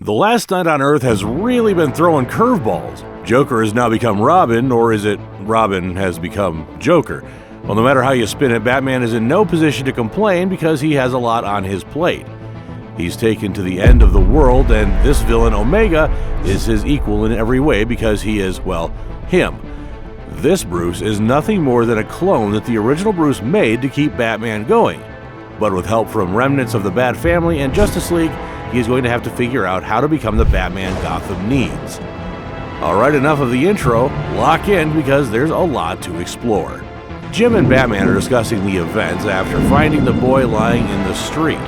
The last night on Earth has really been throwing curveballs. Joker has now become Robin, or is it Robin has become Joker? Well, no matter how you spin it, Batman is in no position to complain because he has a lot on his plate. He's taken to the end of the world, and this villain, Omega, is his equal in every way because he is, well, him. This Bruce is nothing more than a clone that the original Bruce made to keep Batman going. But with help from remnants of the Bat Family and Justice League, he is going to have to figure out how to become the Batman Gotham needs. Alright, enough of the intro. Lock in because there's a lot to explore. Jim and Batman are discussing the events after finding the boy lying in the street.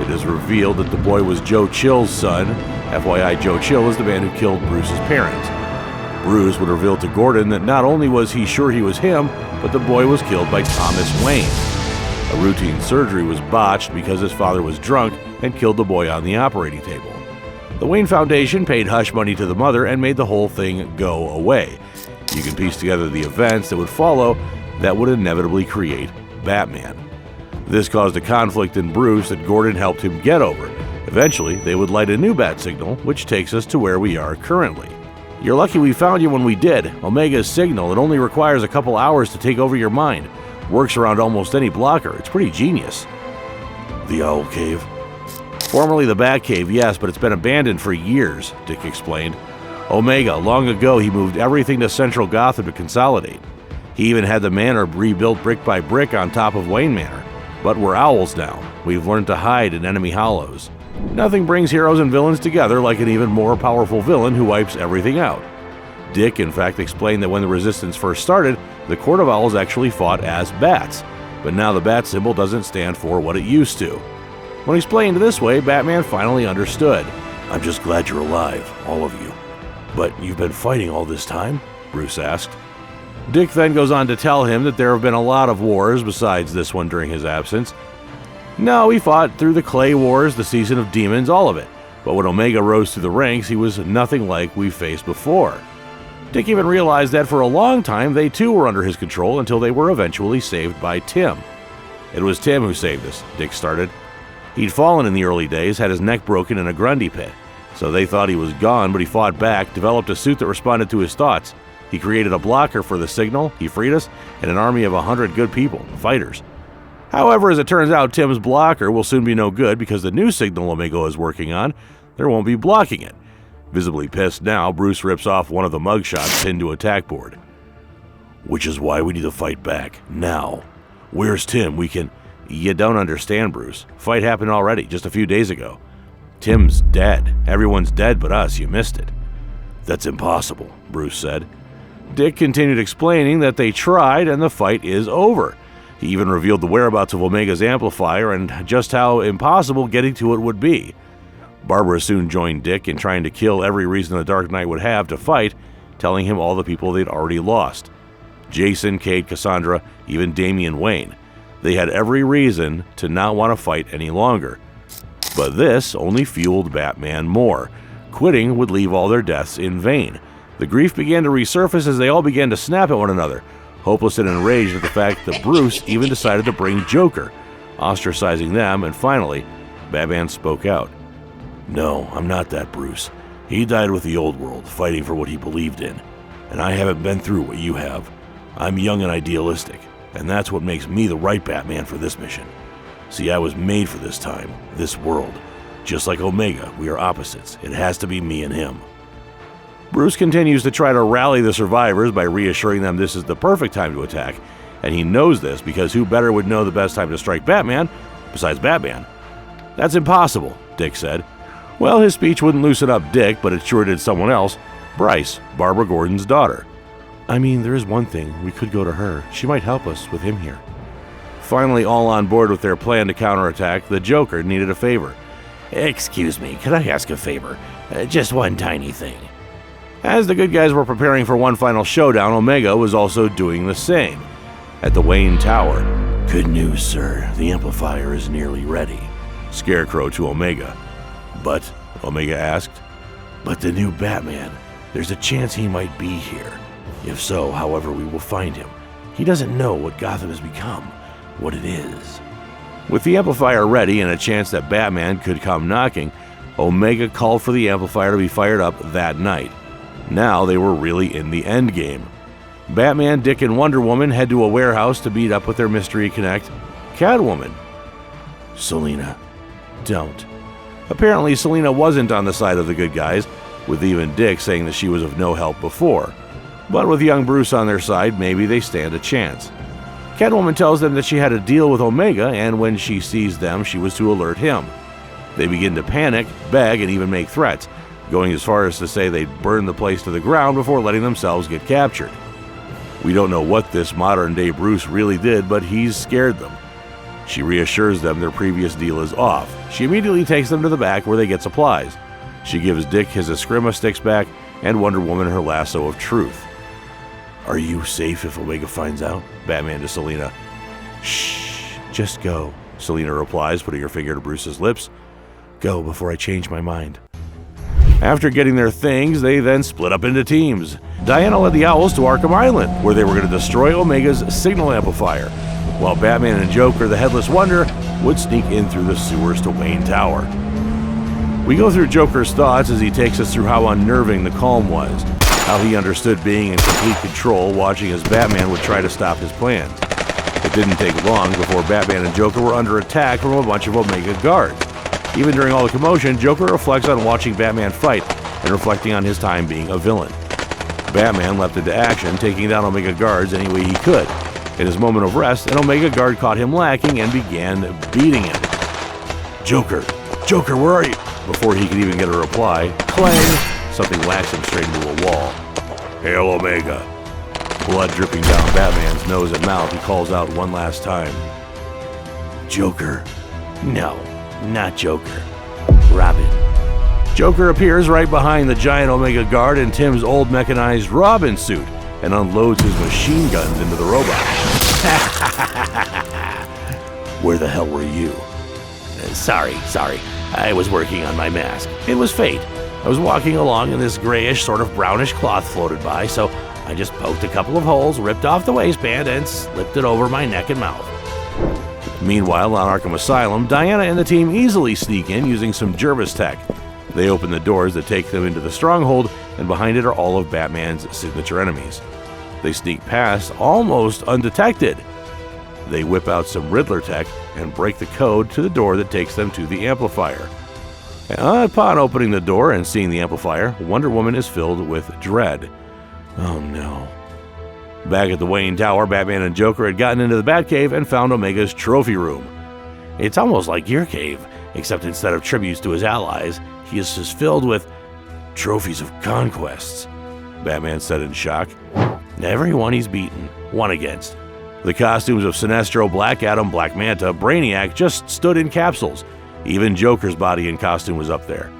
It is revealed that the boy was Joe Chill's son. Fyi Joe Chill is the man who killed Bruce's parents. Bruce would reveal to Gordon that not only was he sure he was him, but the boy was killed by Thomas Wayne. A routine surgery was botched because his father was drunk and killed the boy on the operating table. The Wayne Foundation paid hush money to the mother and made the whole thing go away. You can piece together the events that would follow that would inevitably create Batman. This caused a conflict in Bruce that Gordon helped him get over. Eventually, they would light a new bat signal, which takes us to where we are currently. You're lucky we found you when we did. Omega's signal, it only requires a couple hours to take over your mind. Works around almost any blocker. It's pretty genius. The Owl Cave. Formerly the Bat Cave, yes, but it's been abandoned for years, Dick explained. Omega, long ago he moved everything to central Gotham to consolidate. He even had the manor rebuilt brick by brick on top of Wayne Manor. But we're owls now. We've learned to hide in enemy hollows. Nothing brings heroes and villains together like an even more powerful villain who wipes everything out. Dick, in fact, explained that when the Resistance first started, the Court of Owls actually fought as bats, but now the bat symbol doesn't stand for what it used to. When explained this way, Batman finally understood. I'm just glad you're alive, all of you. But you've been fighting all this time? Bruce asked. Dick then goes on to tell him that there have been a lot of wars besides this one during his absence. No, he fought through the Clay Wars, the Season of Demons, all of it. But when Omega rose through the ranks, he was nothing like we've faced before. Dick even realized that for a long time they too were under his control until they were eventually saved by Tim. It was Tim who saved us, Dick started. He'd fallen in the early days, had his neck broken in a Grundy pit. So they thought he was gone, but he fought back, developed a suit that responded to his thoughts. He created a blocker for the signal, he freed us, and an army of 100 good people, fighters. However, as it turns out, Tim's blocker will soon be no good because the new signal Omega is working on, there won't be blocking it. Visibly pissed now, Bruce rips off one of the mugshots pinned to attack board. Which is why we need to fight back, now. Where's Tim? We can... You don't understand, Bruce. Fight happened already, just a few days ago. Tim's dead. Everyone's dead but us. You missed it. That's impossible, Bruce said. Dick continued explaining that they tried and the fight is over. He even revealed the whereabouts of Omega's amplifier and just how impossible getting to it would be. Barbara soon joined Dick in trying to kill every reason the Dark Knight would have to fight, telling him all the people they'd already lost. Jason, Kate, Cassandra, even Damian Wayne. They had every reason to not want to fight any longer. But this only fueled Batman more. Quitting would leave all their deaths in vain. The grief began to resurface as they all began to snap at one another, hopeless and enraged at the fact that Bruce even decided to bring Joker, ostracizing them, and finally, Batman spoke out. No, I'm not that Bruce. He died with the old world, fighting for what he believed in. And I haven't been through what you have. I'm young and idealistic, and that's what makes me the right Batman for this mission. See, I was made for this time, this world. Just like Omega, we are opposites. It has to be me and him. Bruce continues to try to rally the survivors by reassuring them this is the perfect time to attack, and he knows this because who better would know the best time to strike Batman besides Batman? That's impossible, Dick said. Well, his speech wouldn't loosen up Dick, but it sure did someone else, Bryce, Barbara Gordon's daughter. I mean, there is one thing. We could go to her. She might help us with him here. Finally, all on board with their plan to counterattack, the Joker needed a favor. Excuse me, could I ask a favor? Just one tiny thing. As the good guys were preparing for one final showdown, Omega was also doing the same. At the Wayne Tower. Good news, sir. The amplifier is nearly ready. Scarecrow to Omega. But, Omega asked, but the new Batman, there's a chance he might be here. If so, however, we will find him. He doesn't know what Gotham has become, what it is. With the amplifier ready and a chance that Batman could come knocking, Omega called for the amplifier to be fired up that night. Now they were really in the endgame. Batman, Dick, and Wonder Woman head to a warehouse to meet up with their Mystery Connect, Catwoman. Selina, don't. Apparently, Selina wasn't on the side of the good guys, with even Dick saying that she was of no help before. But with young Bruce on their side, maybe they stand a chance. Catwoman tells them that she had a deal with Omega, and when she sees them, she was to alert him. They begin to panic, beg, and even make threats, going as far as to say they'd burn the place to the ground before letting themselves get captured. We don't know what this modern-day Bruce really did, but he's scared them. She reassures them their previous deal is off. She immediately takes them to the back where they get supplies. She gives Dick his Eskrima sticks back and Wonder Woman her lasso of truth. Are you safe if Omega finds out? Batman to Selina. Shh, just go, Selina replies, putting her finger to Bruce's lips. Go before I change my mind. After getting their things, they then split up into teams. Diana led the Owls to Arkham Island, where they were going to destroy Omega's signal amplifier, while Batman and Joker, the Headless Wonder, would sneak in through the sewers to Wayne Tower. We go through Joker's thoughts as he takes us through how unnerving the calm was, how he understood being in complete control, watching as Batman would try to stop his plans. It didn't take long before Batman and Joker were under attack from a bunch of Omega guards. Even during all the commotion, Joker reflects on watching Batman fight and reflecting on his time being a villain. Batman leapt into action, taking down Omega guards any way he could. In his moment of rest, an Omega guard caught him lacking and began beating him. Joker, where are you? Before he could even get a reply, clang, something whacks him straight into a wall. Hail Omega. Blood dripping down Batman's nose and mouth, he calls out one last time. Joker. No, not Joker. Robin. Joker appears right behind the giant Omega guard in Tim's old mechanized Robin suit and unloads his machine guns into the robot. Where the hell were you? Sorry. I was working on my mask. It was fate. I was walking along and this grayish, sort of brownish cloth floated by, so I just poked a couple of holes, ripped off the waistband, and slipped it over my neck and mouth. Meanwhile, on Arkham Asylum, Diana and the team easily sneak in using some Jervis tech. They open the doors that take them into the stronghold, and behind it are all of Batman's signature enemies. They sneak past almost undetected. They whip out some Riddler tech and break the code to the door that takes them to the amplifier. Upon opening the door and seeing the amplifier, Wonder Woman is filled with dread. Oh no. Back at the Wayne Tower, Batman and Joker had gotten into the Batcave and found Omega's trophy room. It's almost like your cave, except instead of tributes to his allies, he is just filled with trophies of conquests, Batman said in shock. Everyone he's beaten, won against. The costumes of Sinestro, Black Adam, Black Manta, Brainiac just stood in capsules. Even Joker's body and costume was up there.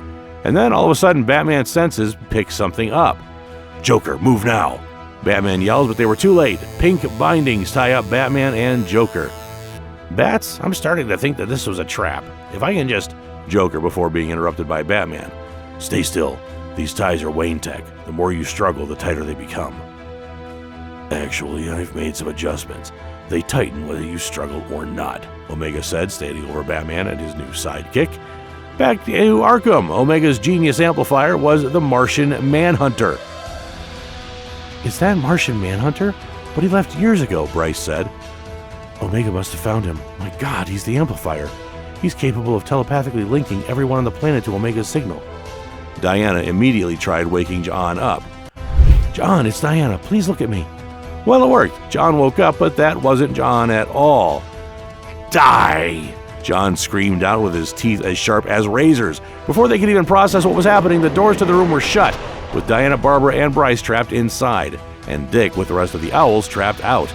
And then all of a sudden, Batman's senses pick something up. Joker, move now! Batman yells, but they were too late. Pink bindings tie up Batman and Joker. Bats, I'm starting to think that this was a trap. If I can just... Joker before being interrupted by Batman. Stay still. These ties are Wayne tech. The more you struggle, the tighter they become. Actually, I've made some adjustments. They tighten whether you struggle or not, Omega said, standing over Batman and his new sidekick. Back to Arkham, Omega's genius amplifier was the Martian Manhunter. Is that Martian Manhunter? But he left years ago, Bryce said. Omega must have found him. My God, he's the amplifier. He's capable of telepathically linking everyone on the planet to Omega's signal. Diana immediately tried waking John up. John, it's Diana. Please look at me. Well, it worked. John woke up, but that wasn't John at all. Die! John screamed out with his teeth as sharp as razors. Before they could even process what was happening, the doors to the room were shut, with Diana, Barbara, and Bryce trapped inside, and Dick with the rest of the Owls trapped out.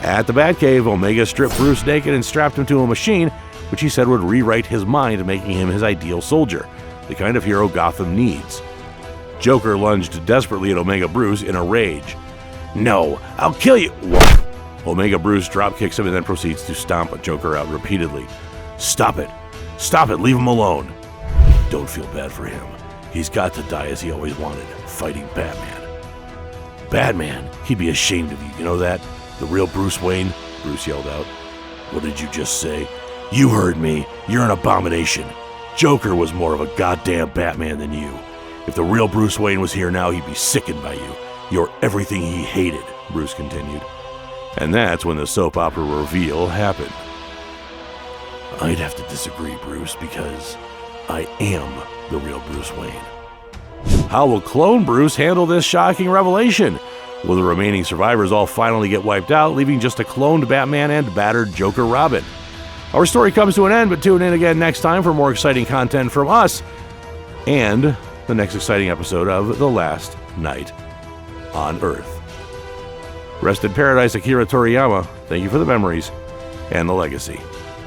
At the Batcave, Omega stripped Bruce naked and strapped him to a machine, which he said would rewrite his mind, making him his ideal soldier, the kind of hero Gotham needs. Joker lunged desperately at Omega Bruce in a rage. No, I'll kill you! Omega Bruce drop-kicks him and then proceeds to stomp Joker out repeatedly. Stop it! Stop it! Leave him alone! Don't feel bad for him. He's got to die as he always wanted, fighting Batman. Batman? He'd be ashamed of you, you know that? The real Bruce Wayne? Bruce yelled out. What did you just say? You heard me. You're an abomination. Joker was more of a goddamn Batman than you. If the real Bruce Wayne was here now, he'd be sickened by you. You're everything he hated," Bruce continued. And that's when the soap opera reveal happened. "I'd have to disagree, Bruce, because I am the real Bruce Wayne." How will clone Bruce handle this shocking revelation? Will the remaining survivors all finally get wiped out, leaving just a cloned Batman and battered Joker Robin? Our story comes to an end, but tune in again next time for more exciting content from us and the next exciting episode of The Last Night on Earth. Rest in paradise, Akira Toriyama. Thank you for the memories and the legacy.